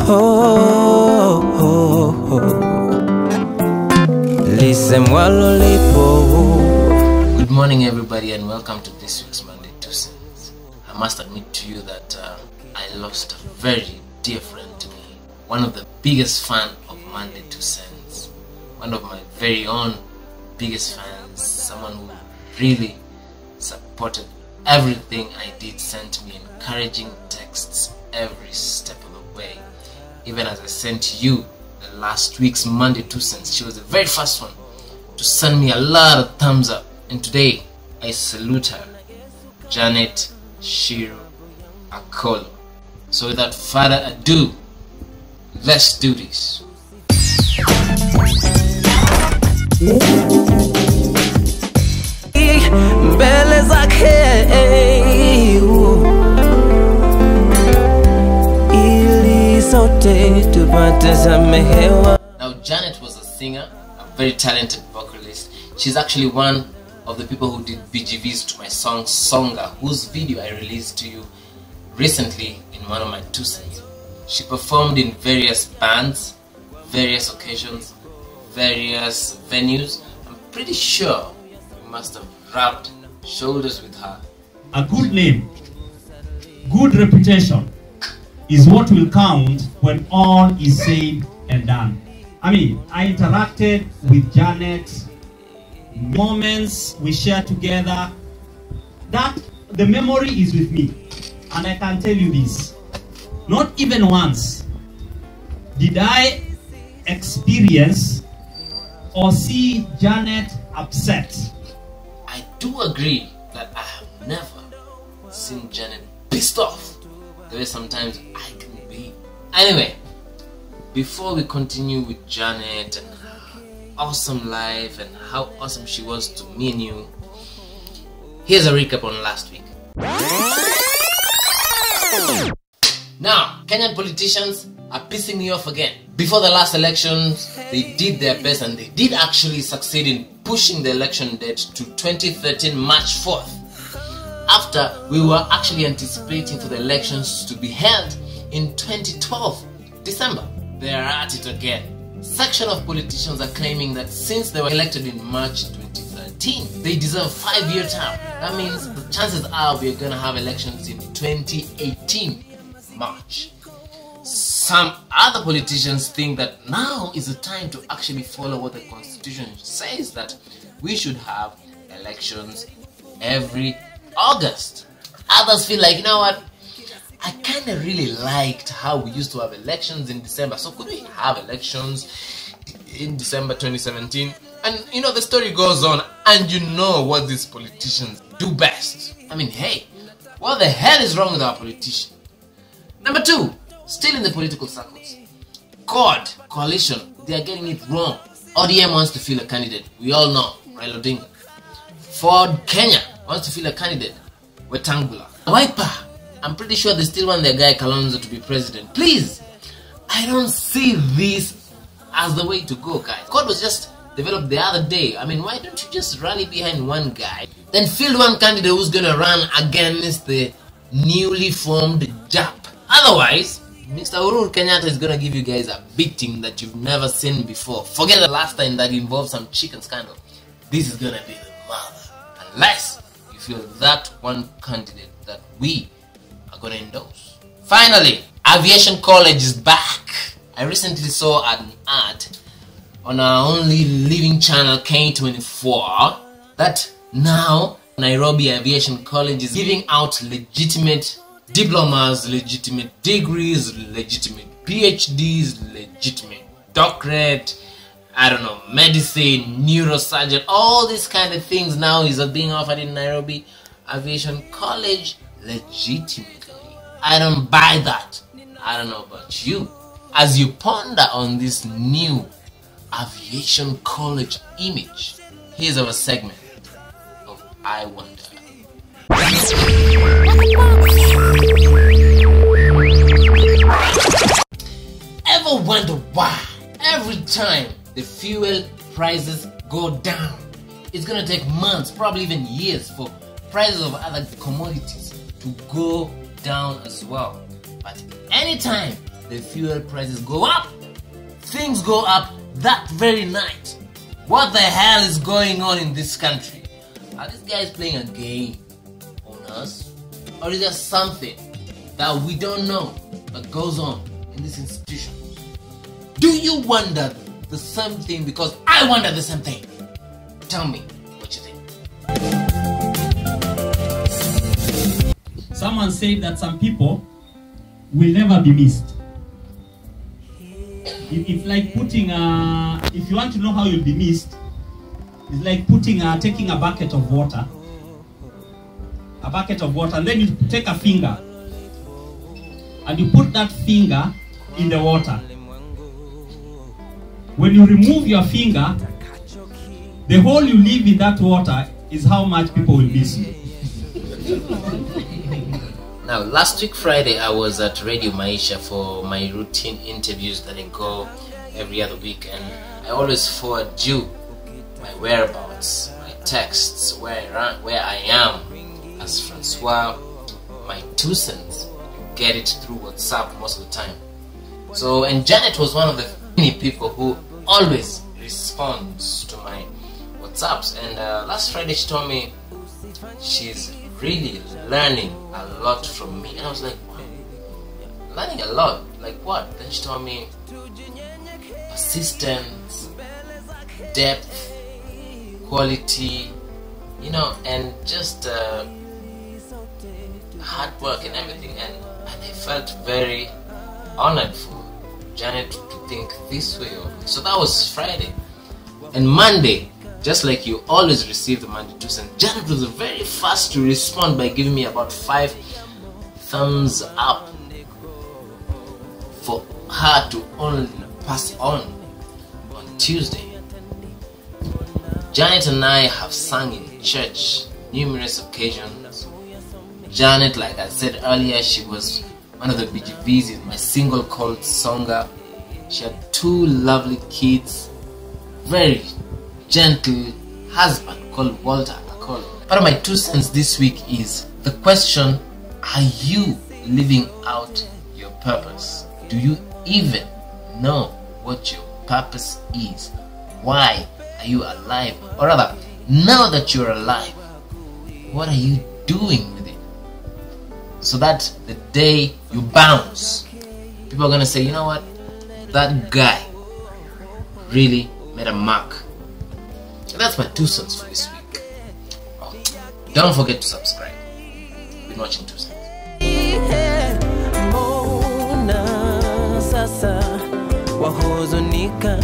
Oh, oh, oh. Laissez-moi l'olipo. Good morning, everybody, and welcome to this week's Monday 2 Cents. I must admit to you that I lost a very dear friend to me, one of the biggest fans of Monday 2 Cents, one of my very own biggest fans, someone who really supported everything I did, sent me encouraging texts every step of the way. Even as I sent you the last week's Monday 2 Cents, she was the very first one to send me a lot of thumbs up. And today, I salute her, Janet Ciru Akolo. So without further ado, let's do this. Now, Janet was a singer, a very talented vocalist. She's actually one of the people who did BGVs to my song Songa, whose video I released to you recently in one of my 2 cents. She performed in various bands, various occasions, various venues. I'm pretty sure you must have rubbed shoulders with her. A good name, good reputation is what will count when all is said and done. I mean, I interacted with Janet, moments we shared together, that the memory is with me. And I can tell you this, not even once did I experience or see Janet upset. I do agree that I have never seen Janet pissed off the way sometimes I can be. Anyway, before we continue with Janet and her awesome life and how awesome she was to me and you, here's a recap on last week. Now, Kenyan politicians are pissing me off again. Before the last elections, they did their best and they did actually succeed in pushing the election date to 2013 March 4th. After we were actually anticipating for the elections to be held in 2012 December. They are at it again. Section of politicians are claiming that since they were elected in March 2013, they deserve a 5-year term. That means the chances are we are going to have elections in 2018 March. Some other politicians think that now is the time to actually follow what the Constitution says, that we should have elections every August. Others feel like, you know what, I kind of really liked how we used to have elections in December, so could we have elections in December 2017? And you know, the story goes on, and you know what these politicians do best. I mean, hey, what the hell is wrong with our politicians? Number 2, still in the political circles, CORD, coalition, they are getting it wrong. ODM wants to field a candidate, we all know, Raila Odinga. Ford Kenya wants to field a candidate, Wetangula. Wiper, I'm pretty sure they still want their guy Kalonzo to be president. Please, I don't see this as the way to go, guys. CORD was just developed the other day. I mean, why don't you just rally behind one guy, then field one candidate who's gonna run against the newly formed JAP? Otherwise, Mr. Uhuru Kenyatta is gonna give you guys a beating that you've never seen before. Forget the last time that involved some chicken scandal. This is gonna be the mother. Unless you feel that one candidate that we are gonna endorse. Finally, Aviation College is back. I recently saw an ad on our only living channel K24 that now Nairobi Aviation College is giving out legitimate diplomas, legitimate degrees, legitimate PhDs, legitimate doctorate, I don't know, medicine, neurosurgeon, all these kind of things now is being offered in Nairobi Aviation College legitimately. I don't buy that. I don't know about you. As you ponder on this new Aviation College image, here's our segment of I Wonder. Ever wonder why every time the fuel prices go down, it's gonna take months, probably even years, for prices of other commodities to go down as well? But anytime the fuel prices go up. Things go up that very night. What the hell is going on in this country? Are these guys playing a game on us? Or is there something that we don't know that goes on in this institution? Do you wonder the same thing? Because I wonder the same thing. Tell me what you think. Someone said that some people will never be missed. It's like putting if you want to know how you'll be missed, it's like taking a bucket of water, and then you take a finger, and you put that finger in the water. When you remove your finger, the hole you leave in that water is how much people will miss you. Now, last week Friday, I was at Radio Maisha for my routine interviews that I go every other week, and I always forward you my whereabouts, my texts, where I am as Francois, my 2 cents. You get it through WhatsApp most of the time. So, and Janet was one of the many people who always responds to my WhatsApps, and last Friday she told me she's really learning a lot from me, and I was like, wow, learning a lot, like what? Then she told me persistence, depth, quality, you know, and just hard work and everything, and I felt very honored for Janet to think this way of me. So that was Friday. And Monday, just like you always receive the Monday 2 cents, Janet was the very first to respond by giving me about 5 thumbs up for her to only pass on Tuesday. Janet and I have sung in church numerous occasions. Janet, like I said earlier, she was one of the BGVs in my single called Songa. She had 2 lovely kids, very gentle husband called Walter Akolo. Part of my 2 cents this week is the question: are you living out your purpose? Do you even know what your purpose is? Why are you alive? Or rather, now that you're alive, what are you doing with it? So that the day you bounce, people are going to say, you know what, that guy really made a mark. And that's my 2 cents for this week. Oh, don't forget to subscribe. You've been watching 2 cents. Sasa wahuzunika